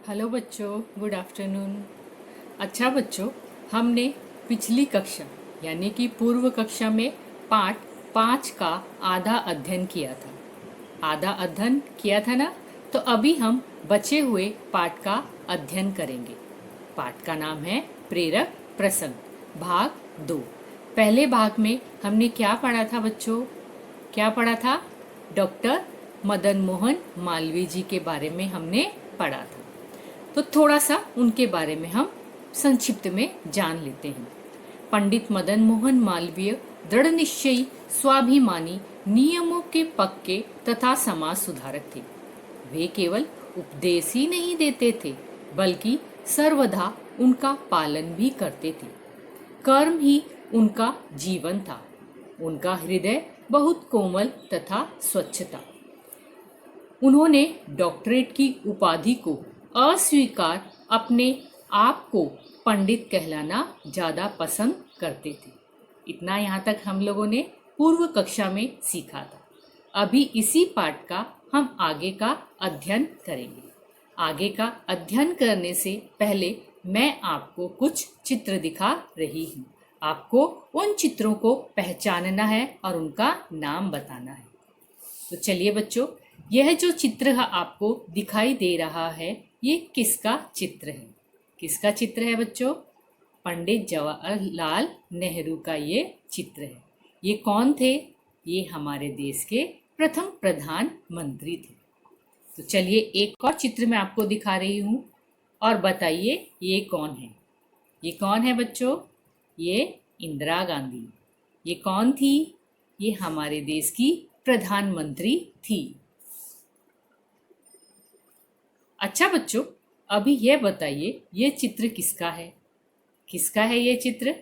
Hello बच्चों, good afternoon. अच्छा बच्चों, हमने पिछली कक्षा यानी कि पूर्व कक्षा में पाठ 5 का आधा अध्ययन किया था। आधा अध्ययन किया था ना, तो अभी हम बचे हुए पाठ का अध्ययन करेंगे। पाठ का नाम है प्रेरक प्रसंग, भाग 2। पहले भाग में हमने क्या पढ़ा था बच्चों? क्या पढ़ा था? डॉक्टर मदन मोहन मालवीय जी के बारे में हमने पढ़ा था। तो थोड़ा सा उनके बारे में हम संक्षिप्त में जान लेते हैं। पंडित मदन मोहन मालवीय दृढ़ निश्चयी, स्वाभिमानी, नियमों के पक्के तथा समाज सुधारक थे। वे केवल उपदेश ही नहीं देते थे, बल्कि सर्वदा उनका पालन भी करते थे। कर्म ही उनका जीवन था। उनका हृदय बहुत कोमल तथा स्वच्छ था। उन्होंने डॉक्टरेट की उपाधि को अस्वीकार अपने आप को पंडित कहलाना ज़्यादा पसंद करते थे। इतना यहाँ तक हम लोगों ने पूर्व कक्षा में सीखा था। अभी इसी पाठ का हम आगे का अध्ययन करेंगे। आगे का अध्ययन करने से पहले मैं आपको कुछ चित्र दिखा रही हूँ। आपको उन चित्रों को पहचानना है और उनका नाम बताना है। तो चलिए बच्चों, यह जो चित्र आपको दिखाई दे रहा है, ये किसका चित्र है? किसका चित्र है बच्चों? पंडित जवाहरलाल नेहरू का ये चित्र है। ये कौन थे? ये हमारे देश के प्रथम प्रधानमंत्री थे। तो चलिए एक और चित्र मैं आपको दिखा रही हूँ और बताइए ये कौन है? ये कौन है बच्चों? ये इंदिरा गांधी। ये कौन थी? ये हमारे देश की प्रधानमंत्री थी। अच्छा बच्चों, अभी ये बताइए ये चित्र किसका है? किसका है ये चित्र?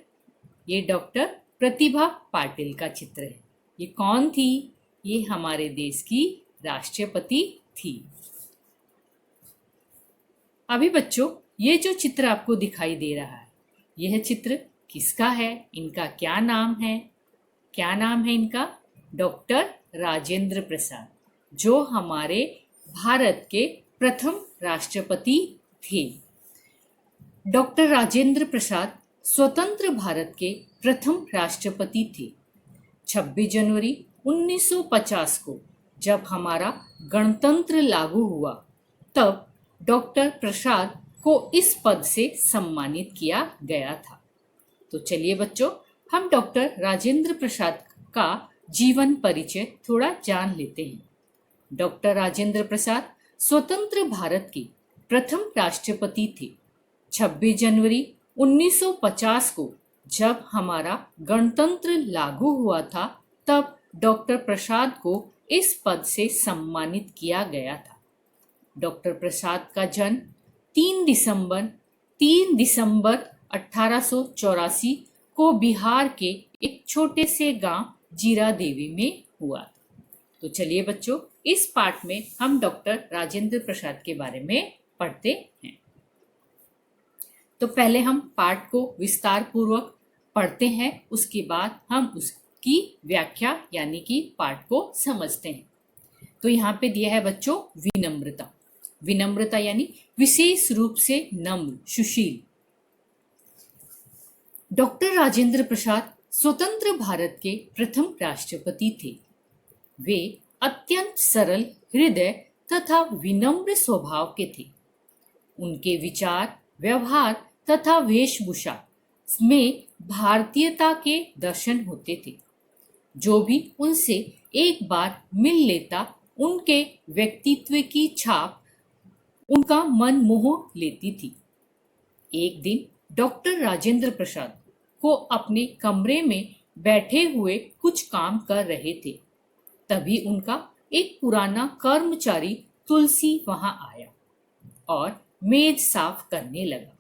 ये डॉक्टर प्रतिभा पाटिल का चित्र है। ये कौन थी? ये हमारे देश की राष्ट्रपति थी। अभी बच्चों, ये जो चित्र आपको दिखाई दे रहा है, यह चित्र किसका है? इनका क्या नाम है? क्या नाम है इनका? डॉक्टर राजेंद्र प्रसाद, जो हमारे भारत के प्रथम राष्ट्रपति थे। डॉक्टर राजेंद्र प्रसाद स्वतंत्र भारत के प्रथम राष्ट्रपति थे। 26 जनवरी 1950 को जब हमारा गणतंत्र लागू हुआ, तब डॉक्टर प्रसाद को इस पद से सम्मानित किया गया था। तो चलिए बच्चों, हम डॉक्टर राजेंद्र प्रसाद का जीवन परिचय थोड़ा जान लेते हैं। डॉक्टर राजेंद्र प्रसाद स्वतंत्र भारत के प्रथम राष्ट्रपति थे। 26 जनवरी 1950 को जब हमारा गणतंत्र लागू हुआ था, तब डॉक्टर प्रसाद को इस पद से सम्मानित किया गया था। डॉक्टर प्रसाद का जन्म 3 दिसंबर 1884 को बिहार के एक छोटे से गांव जीरा देवी में हुआ। तो चलिए बच्चों, इस पाठ में हम डॉक्टर राजेंद्र प्रसाद के बारे में पढ़ते हैं। तो पहले हम पाठ को विस्तार पूर्वक पढ़ते हैं, उसके बाद हम उसकी व्याख्या यानी कि पाठ को समझते हैं। तो यहाँ पे दिया है बच्चों विनम्रता। विनम्रता यानी विशेष रूप से नम्र, सुशील। डॉक्टर राजेंद्र प्रसाद स्वतंत्र भारत के प्रथम राष्ट्रपति थे। वे अत्यंत सरल हृदय तथा विनम्र स्वभाव के थे। उनके विचार, व्यवहार तथा वेशभूषा में भारतीयता के दर्शन होते थे। जो भी उनसे एक बार मिल लेता, उनके व्यक्तित्व की छाप उनका मन मोह लेती थी। एक दिन डॉक्टर राजेंद्र प्रसाद को अपने कमरे में बैठे हुए कुछ काम कर रहे थे। तभी उनका एक पुराना कर्मचारी तुलसी वहां आया और मेज साफ करने लगा।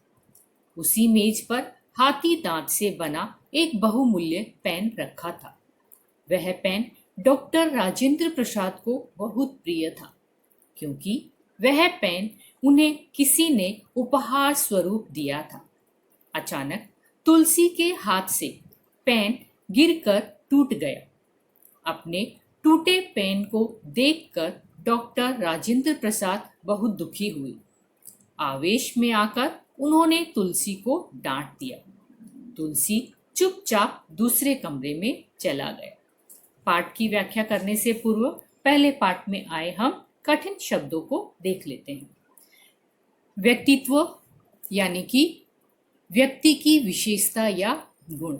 उसी मेज पर हाथी दांत से बना एक बहुमूल्य पेन रखा था। वह पेन डॉक्टर राजेंद्र प्रसाद को बहुत प्रिय था, क्योंकि वह पेन उन्हें किसी ने उपहार स्वरूप दिया था। अचानक तुलसी के हाथ से पेन गिरकर टूट गया। अपने टूटे पेन को देखकर डॉक्टर राजेंद्र प्रसाद बहुत दुखी हुए। आवेश में आकर उन्होंने तुलसी को डांट दिया। तुलसी चुपचाप दूसरे कमरे में चला गया। पाठ की व्याख्या करने से पूर्व पहले पाठ में आए हम कठिन शब्दों को देख लेते हैं। व्यक्तित्व यानी कि व्यक्ति की विशेषता या गुण।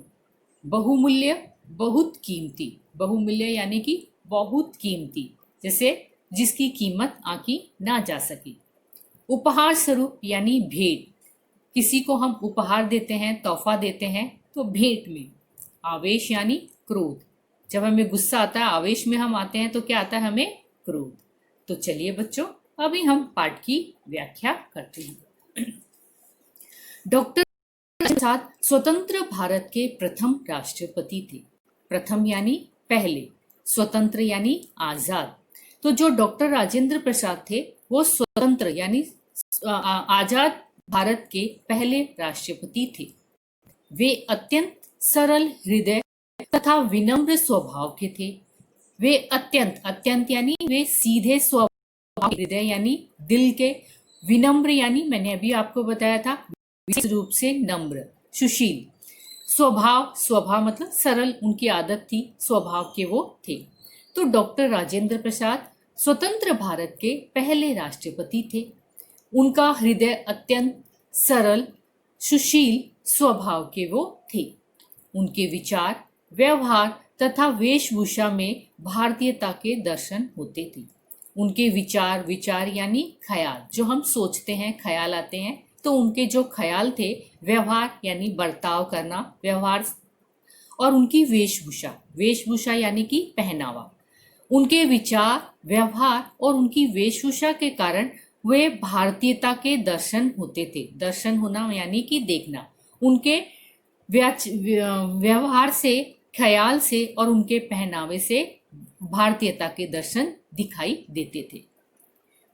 बहुमूल्य, बहुत कीमती। बहुमूल्य यानी कि बहुत कीमती, जैसे जिसकी कीमत आंकी ना जा सकी। उपहार स्वरूप यानी भेंट। किसी को हम उपहार देते हैं, तोहफा देते हैं, तो भेंट में। आवेश यानी क्रोध। जब हमें गुस्सा आता है, आवेश में हम आते हैं, तो क्या आता है हमें? क्रोध। तो चलिए बच्चों, अभी हम पाठ की व्याख्या करते हैं। डॉक्टर प्रसाद स्वतंत्र भारत के प्रथम राष्ट्रपति थे। प्रथम यानी पहले, स्वतंत्र यानी आजाद। तो जो डॉक्टर राजेंद्र प्रसाद थे वो स्वतंत्र यानी आजाद भारत के पहले राष्ट्रपति थे। वे अत्यंत सरल हृदय तथा विनम्र स्वभाव के थे। वे अत्यंत यानी वे सीधे स्वभाव, हृदय यानी दिल के, विनम्र यानी मैंने अभी आपको बताया था विशेष रूप से नम्र, सुशील। स्वभाव मतलब सरल उनकी आदत थी, स्वभाव के वो थे। तो डॉक्टर राजेंद्र प्रसाद स्वतंत्र भारत के पहले राष्ट्रपति थे। उनका हृदय अत्यंत सरल, सुशील स्वभाव के वो थे। उनके विचार, व्यवहार तथा वेशभूषा में भारतीयता के दर्शन होते थे। उनके विचार यानी ख्याल, जो हम सोचते हैं, ख्याल आते हैं, तो उनके जो ख्याल थे, व्यवहार यानी बर्ताव करना, व्यवहार, और उनकी वेशभूषा यानी कि पहनावा। उनके विचार, व्यवहार और उनकी वेशभूषा के कारण वे भारतीयता के दर्शन होते थे। दर्शन होना यानी कि देखना। उनके व्यवहार से, ख्याल से और उनके पहनावे से भारतीयता के दर्शन दिखाई देते थे।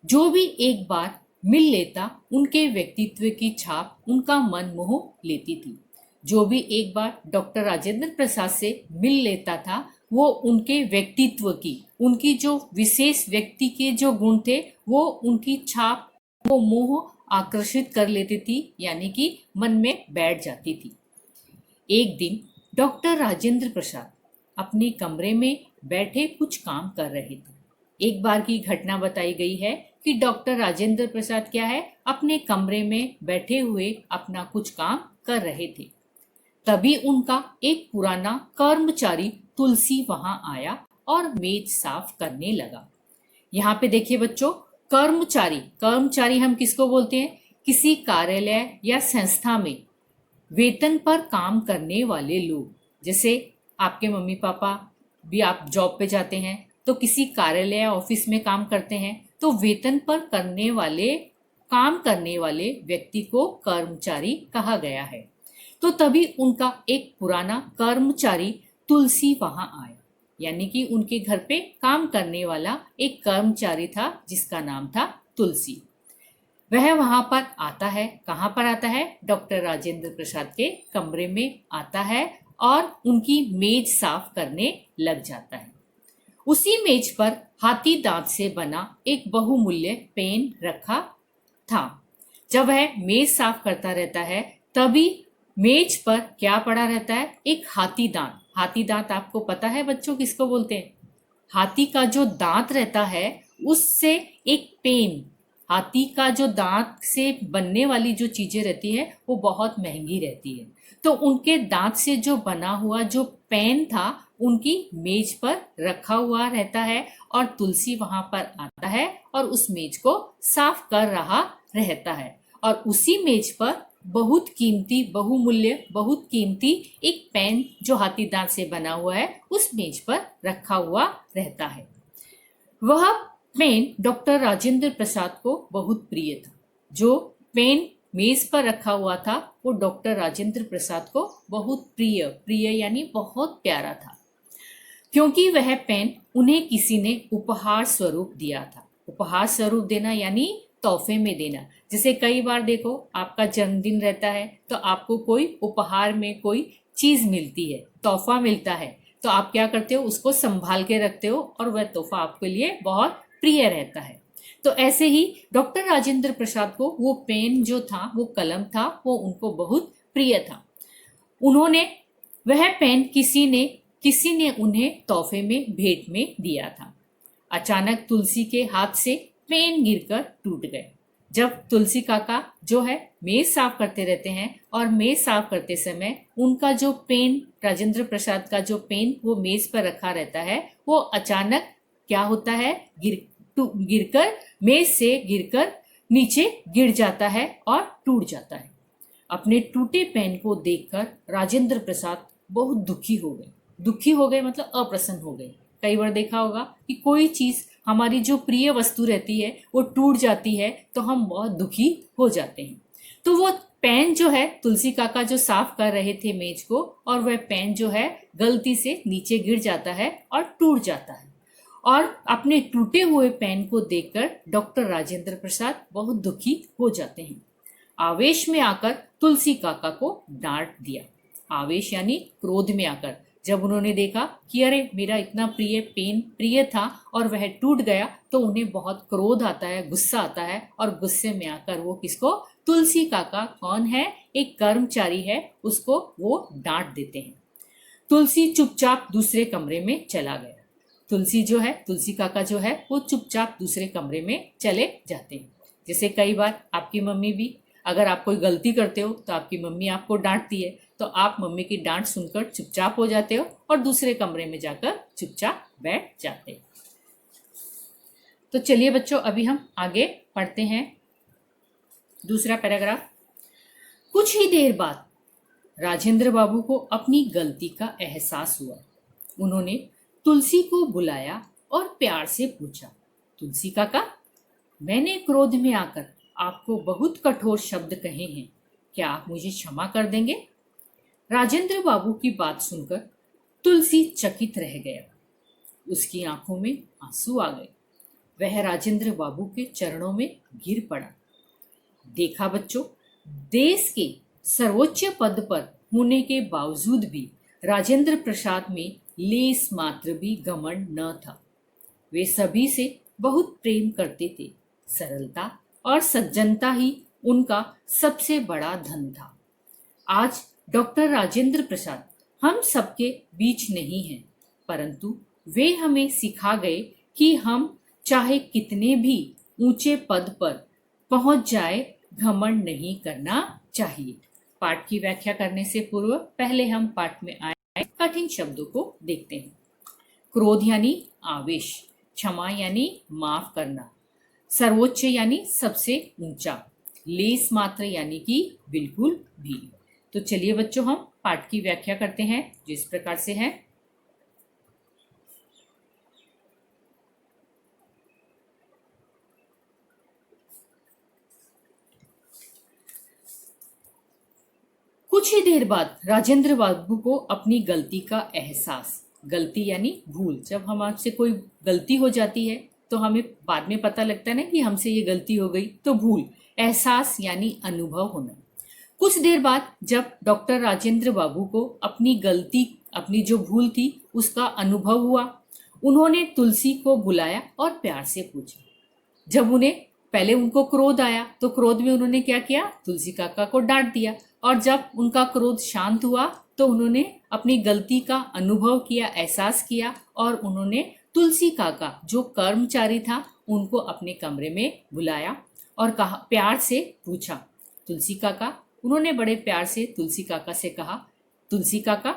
जो भी एक बार मिल लेता, उनके व्यक्तित्व की छाप उनका मन मोह लेती थी। जो भी एक बार डॉक्टर राजेंद्र प्रसाद से मिल लेता था, वो उनके व्यक्तित्व की, उनकी जो विशेष व्यक्ति के जो गुण थे, वो उनकी छाप, वो मोह आकर्षित कर लेती थी, यानी कि मन में बैठ जाती थी। एक दिन डॉक्टर राजेंद्र प्रसाद अपने कमरे में बैठे कुछ काम कर रहे थे। एक बार की घटना बताई गई है कि डॉक्टर राजेंद्र प्रसाद क्या है, अपने कमरे में बैठे हुए अपना कुछ काम कर रहे थे। तभी उनका एक पुराना कर्मचारी तुलसी वहां आया और मेज साफ करने लगा। यहाँ पे देखिए बच्चों, कर्मचारी हम किसको बोलते हैं? किसी कार्यालय या संस्था में वेतन पर काम करने वाले लोग। जैसे आपके मम्मी पापा भी, आप जॉब पे जाते हैं तो किसी कार्यालय या ऑफिस में काम करते हैं, तो वेतन पर काम करने वाले व्यक्ति को कर्मचारी कहा गया है। तो तभी उनका एक पुराना कर्मचारी तुलसी वहां आया, यानी कि उनके घर पे काम करने वाला एक कर्मचारी था जिसका नाम था तुलसी। वह वहां पर आता है। कहाँ पर आता है? डॉक्टर राजेंद्र प्रसाद के कमरे में आता है और उनकी मेज साफ करने लग जाता है। उसी मेज पर हाथी दांत से बना एक बहुमूल्य पेन रखा था। जब वह मेज साफ करता रहता है, तभी मेज पर क्या पड़ा रहता है? एक हाथी दांत। हाथी दांत आपको पता है बच्चों किसको बोलते हैं? हाथी का जो दांत रहता है उससे एक पेन, हाथी का जो दांत से बनने वाली जो चीजें रहती है वो बहुत महंगी रहती है। तो उनके दांत से जो बना हुआ जो पेन था उनकी मेज पर रखा हुआ रहता है और तुलसी वहां पर आता है और उस मेज को साफ कर रहा रहता है। और उसी मेज पर बहुत कीमती, बहुमूल्य, बहुत कीमती एक पेन जो हाथी दांत से बना हुआ है उस मेज पर रखा हुआ रहता है। वह पेन डॉक्टर राजेंद्र प्रसाद को बहुत प्रिय था। जो पेन मेज पर रखा हुआ था वो डॉक्टर राजेंद्र प्रसाद को बहुत प्रिय यानी बहुत प्यारा था, क्योंकि वह पेन उन्हें किसी ने उपहार स्वरूप दिया था। उपहार स्वरूप देना यानी तोहफे में देना। जैसे कई बार देखो, आपका जन्मदिन रहता है तो आपको कोई उपहार में कोई चीज मिलती है, तोहफा मिलता है, तो आप क्या करते हो? उसको संभाल के रखते हो और वह तोहफा आपके लिए बहुत प्रिय रहता है। तो ऐसे ही डॉक्टर राजेंद्र प्रसाद को वो पेन जो था, वो कलम था, वो उनको बहुत प्रिय था। उन्होंने वह पेन किसी ने उन्हें तोहफे में भेंट में दिया था। अचानक तुलसी के हाथ से पेन गिरकर टूट गए। जब तुलसी काका जो है मेज साफ करते रहते हैं और मेज साफ करते समय उनका जो पेन, राजेंद्र प्रसाद का जो पेन वो मेज पर रखा रहता है, वो अचानक क्या होता है, गिरकर मेज से गिरकर नीचे गिर जाता है और टूट जाता है। अपने टूटे पेन को देखकर राजेंद्र प्रसाद बहुत दुखी हो गए मतलब अप्रसन्न हो गए। कई बार देखा होगा कि कोई चीज, हमारी जो प्रिय वस्तु रहती है वो टूट जाती है तो हम बहुत दुखी हो जाते हैं। तो वो पेन जो है, तुलसी काका जो साफ कर रहे थे मेज को, और वह पेन जो है गलती से नीचे गिर जाता है और टूट जाता है। और अपने टूटे हुए पेन को देखकर डॉक्टर राजेंद्र प्रसाद बहुत दुखी हो जाते हैं। आवेश में आकर तुलसी काका को डांट दिया। आवेश यानी क्रोध में आकर, जब उन्होंने देखा कि अरे मेरा इतना प्रिय पेन प्रिय था और वह टूट गया, तो उन्हें बहुत क्रोध आता है, गुस्सा आता है, और गुस्से में आकर वो किसको, तुलसी काका कौन है, एक कर्मचारी है, उसको वो डांट देते हैं। तुलसी चुपचाप दूसरे कमरे में चला गया। तुलसी काका जो है वो चुपचाप दूसरे कमरे में चले जाते हैं। जैसे कई बार आपकी मम्मी भी, अगर आप कोई गलती करते हो तो आपकी मम्मी आपको डांटती है, तो आप मम्मी की डांट सुनकर चुपचाप हो जाते हो और दूसरे कमरे में जाकर चुपचाप बैठ जाते हो। तो चलिए बच्चों, अभी हम आगे पढ़ते हैं दूसरा पैराग्राफ। कुछ ही देर बाद राजेंद्र बाबू को अपनी गलती का एहसास हुआ। उन्होंने तुलसी को बुलाया और प्यार से पूछा, तुलसी काका, मैंने क्रोध में आकर आपको बहुत कठोर शब्द कहे हैं, क्या आप मुझे क्षमा कर देंगे? राजेंद्र बाबू की बात सुनकर तुलसी चकित रह गया। उसकी आंखों में आंसू आ गए। वह राजेंद्र बाबू के चरणों में गिर पड़ा। देखा बच्चों, देश के सर्वोच्च पद पर होने के बावजूद भी राजेंद्र प्रसाद में लेस मात्र भी घमंड न था। वे सभी से बहुत प्रेम करते थे। सरलता और सज्जनता ही उनका सबसे बड़ा धन था। आज डॉक्टर राजेंद्र प्रसाद हम सबके बीच नहीं हैं, परंतु वे हमें सिखा गए कि हम चाहे कितने भी ऊंचे पद पर पहुंच जाए, घमंड नहीं करना चाहिए। पाठ की व्याख्या करने से पूर्व पहले हम पाठ में आए कठिन शब्दों को देखते हैं। क्रोध यानी आवेश, क्षमा यानी माफ करना, सर्वोच्च यानी सबसे ऊंचा, लेस मात्र यानी कि बिल्कुल भी। तो चलिए बच्चों, हम पाठ की व्याख्या करते हैं जिस प्रकार से है। कुछ ही देर बाद राजेंद्र बाबू को अपनी गलती का एहसास, गलती यानी भूल, जब हम आपसे कोई गलती हो जाती है तो हमें बाद में पता लगता है ना कि हमसे ये गलती हो गई, तो भूल, एहसास यानी अनुभव होना। कुछ देर बाद जब डॉक्टर राजेंद्र बाबू को अपनी गलती, अपनी जो भूल थी उसका अनुभव हुआ, उन्होंने तुलसी को बुलाया और प्यार से पूछा। जब उन्हें पहले उनको क्रोध आया तो क्रोध में उन्होंने क्या किया, तुलसी काका को डांट दिया, और जब उनका क्रोध शांत हुआ तो उन्होंने अपनी गलती का अनुभव किया, एहसास किया, और उन्होंने तुलसी काका जो कर्मचारी था उनको अपने कमरे में बुलाया और कहा, प्यार से पूछा, तुलसी काका, उन्होंने बड़े प्यार से तुलसी काका से कहा, तुलसी काका,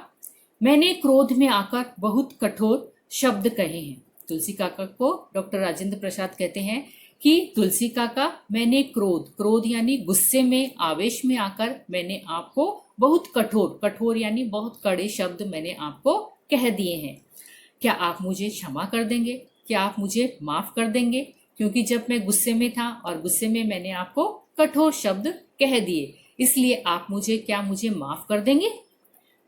मैंने क्रोध में आकर बहुत कठोर शब्द कहे हैं। तुलसी काका को डॉक्टर राजेंद्र प्रसाद कहते हैं कि तुलसी काका, मैंने क्रोध यानी गुस्से में, आवेश में आकर मैंने आपको बहुत कठोर यानी बहुत कड़े शब्द मैंने आपको कह दिए हैं। क्या आप मुझे क्षमा कर देंगे? क्या आप मुझे माफ कर देंगे? क्योंकि जब मैं गुस्से में था और गुस्से में मैंने आपको कठोर शब्द कह दिए, इसलिए आप मुझे माफ कर देंगे?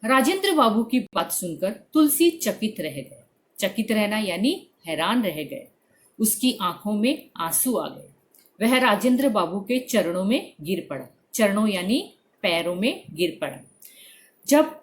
राजेंद्र बाबू की बात सुनकर तुलसी चकित रह गए। चकित रहना यानी हैरान रह गए। उसकी आंखों में आंसू आ गए। वह राजेंद्र बाबू के चरणों में गिर पड़ा। चरणों यानी पैरों में गिर पड़ा। जब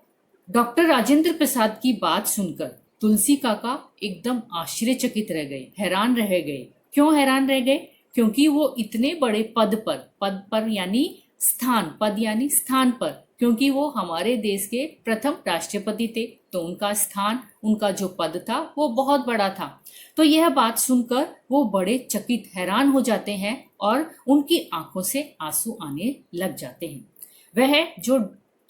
डॉक्टर राजेंद्र प्रसाद की बात सुनकर तुलसी काका एकदम आश्चर्यचकित रह गए, हैरान रह गए। क्यों हैरान रह गए? क्योंकि वो इतने बड़े पद पर यानी स्थान, पद यानी स्थान पर, क्योंकि वो हमारे देश के प्रथम राष्ट्रपति थे, तो उनका स्थान, उनका जो पद था वो बहुत बड़ा था। तो यह बात सुनकर वो बड़े चकित, हैरान हो जाते हैं और उनकी आंखों से आंसू आने लग जाते हैं। वह जो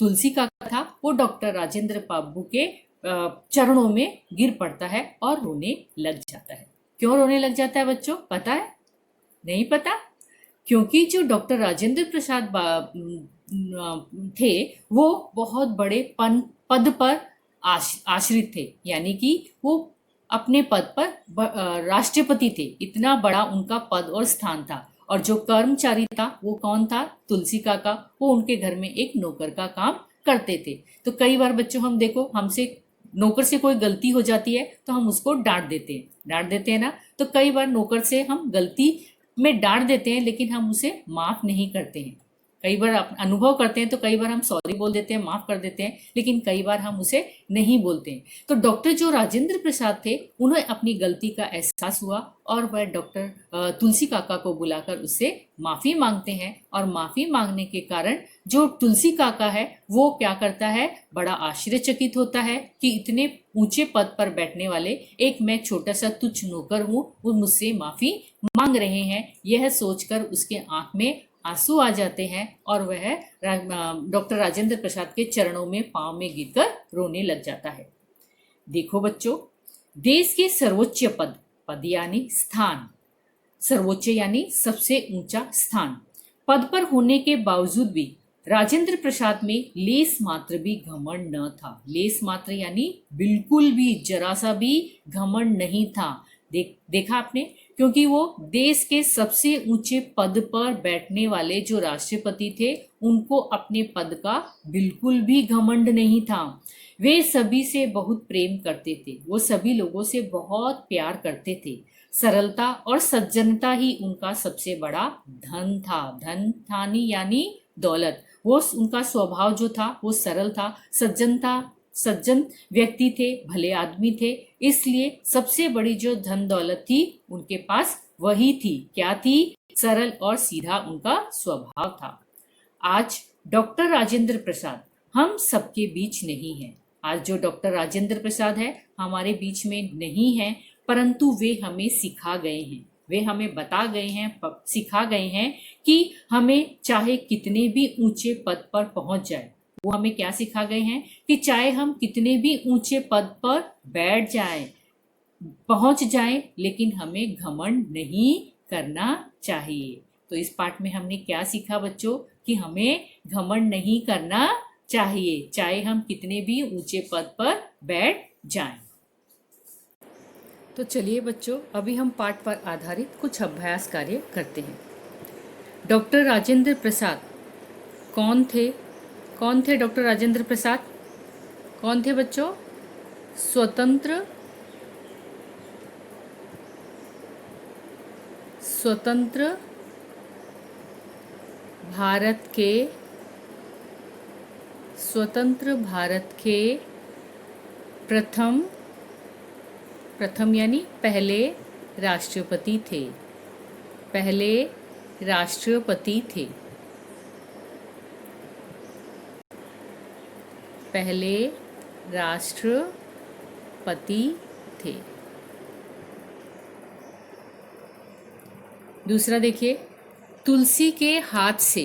तुलसी काका था वो डॉक्टर राजेंद्र बाबू के चरणों में गिर पड़ता है और रोने लग जाता है। क्यों रोने लग जाता है बच्चों, पता है? नहीं पता? क्योंकि जो डॉक्टर राजेंद्र प्रसाद थे वो बहुत बड़े पद पर आश्रित थे, यानी कि वो अपने पद पर राष्ट्रपति थे, इतना बड़ा उनका पद और स्थान था। और जो कर्मचारी था वो कौन था? तुलसी काका। वो उनके घर में एक नौकर का काम करते थे। तो कई बार बच्चों हम देखो, हमसे नौकर से कोई गलती हो जाती है तो हम उसको डांट देते हैं ना। तो कई बार नौकर से हम गलती में डांट देते हैं लेकिन हम उसे माफ नहीं करते हैं। कई बार अनुभव करते हैं तो कई बार हम सॉरी बोल देते हैं, माफ कर देते हैं, लेकिन कई बार हम उसे नहीं बोलते हैं। तो डॉक्टर जो राजेंद्र प्रसाद थे उन्हें अपनी गलती का एहसास हुआ और वह डॉक्टर तुलसी काका को बुलाकर उससे माफी मांगते हैं। और माफी मांगने के कारण जो तुलसी काका है वो क्या करता है, बड़ा आश्चर्यचकित होता है कि इतने ऊंचे पद पर बैठने वाले एक मैं छोटा सा तुच्छ नौकर हूँ, वो मुझसे माफी मांग रहे हैं। यह सोचकर उसके आंख में आंसू आ जाते हैं और वह डॉक्टर राजेंद्र प्रसाद के चरणों में पांव में गिरकर रोने लग जाता है। देखो बच्चों, देश के सर्वोच्च पद यानी स्थान, सर्वोच्च यानी सबसे ऊंचा स्थान, पद पर होने के बावजूद भी राजेंद्र प्रसाद में लेस मात्र भी घमंड न था। लेस मात्र यानी बिल्कुल भी, जरा सा भी घमंड नहीं था। देखा आपने? क्योंकि वो देश के सबसे ऊंचे पद पर बैठने वाले जो राष्ट्रपति थे उनको अपने पद का बिल्कुल भी घमंड नहीं था। वे सभी से बहुत प्रेम करते थे, वो सभी लोगों से बहुत प्यार करते थे। सरलता और सज्जनता ही उनका सबसे बड़ा धन था। धन थानी यानी दौलत। वो उनका स्वभाव जो था वो सरल था, सज्जन व्यक्ति थे, भले आदमी थे। इसलिए सबसे बड़ी जो धन दौलत थी उनके पास वही थी। क्या थी? सरल और सीधा उनका स्वभाव था। आज डॉक्टर राजेंद्र प्रसाद हम सबके बीच नहीं है। आज जो डॉक्टर राजेंद्र प्रसाद है हमारे बीच में नहीं है, परंतु वे हमें सिखा गए हैं, वे हमें बता गए हैं, सिखा गए हैं कि हमें चाहे कितने भी ऊंचे पद पर पहुंच जाए, वो हमें क्या सिखा गए हैं कि चाहे हम कितने भी ऊंचे पद पर बैठ जाएं, पहुंच जाएं, लेकिन हमें घमंड नहीं करना चाहिए। तो इस पाठ में हमने क्या सीखा बच्चों? कि हमें घमंड नहीं करना चाहिए, चाहे हम कितने भी ऊंचे पद पर बैठ जाएं। तो चलिए बच्चों, अभी हम पाठ पर आधारित कुछ अभ्यास कार्य करते हैं। डॉक्टर राजेंद्र प्रसाद कौन थे? कौन थे डॉक्टर राजेंद्र प्रसाद? कौन थे बच्चों? स्वतंत्र भारत के प्रथम यानी पहले राष्ट्रपति थे। पहले राष्ट्रपति थे। दूसरा देखिए, तुलसी के हाथ से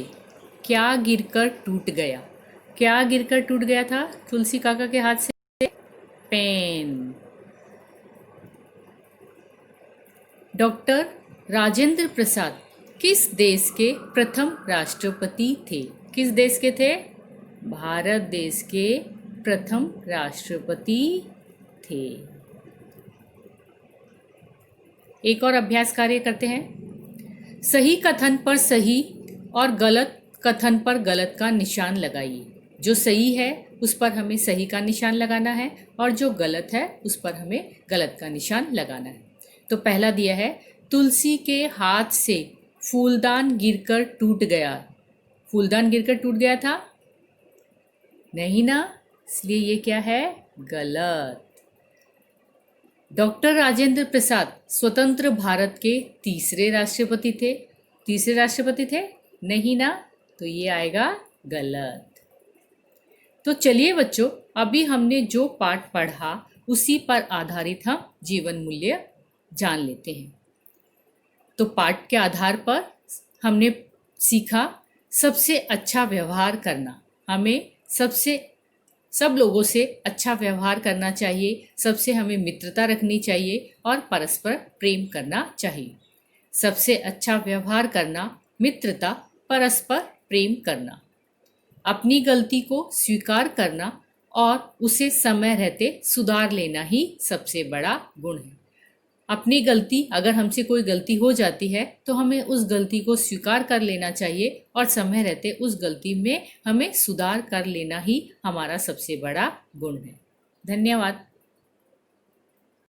क्या गिरकर टूट गया? क्या गिरकर टूट गया था तुलसी काका के हाथ से? पेन। डॉक्टर राजेंद्र प्रसाद किस देश के प्रथम राष्ट्रपति थे? किस देश के थे? भारत देश के प्रथम राष्ट्रपति थे। एक और अभ्यास कार्य करते हैं। सही कथन पर सही और गलत कथन पर गलत का निशान लगाइए। जो सही है उस पर हमें सही का निशान लगाना है और जो गलत है उस पर हमें गलत का निशान लगाना है। तो पहला दिया है, तुलसी के हाथ से फूलदान गिरकर टूट गया। फूलदान गिरकर टूट गया था? नहीं ना, इसलिए ये क्या है? गलत। डॉक्टर राजेंद्र प्रसाद स्वतंत्र भारत के तीसरे राष्ट्रपति थे। तीसरे राष्ट्रपति थे? नहीं ना, तो ये आएगा गलत। तो चलिए बच्चों, अभी हमने जो पाठ पढ़ा उसी पर आधारित हम जीवन मूल्य जान लेते हैं। तो पाठ के आधार पर हमने सीखा सबसे अच्छा व्यवहार करना। हमें सब लोगों से अच्छा व्यवहार करना चाहिए, सबसे हमें मित्रता रखनी चाहिए और परस्पर प्रेम करना चाहिए। सबसे अच्छा व्यवहार करना, मित्रता, परस्पर प्रेम करना, अपनी गलती को स्वीकार करना और उसे समय रहते सुधार लेना ही सबसे बड़ा गुण है। अपनी गलती, अगर हमसे कोई गलती हो जाती है तो हमें उस गलती को स्वीकार कर लेना चाहिए और समय रहते उस गलती में हमें सुधार कर लेना ही हमारा सबसे बड़ा गुण है। धन्यवाद।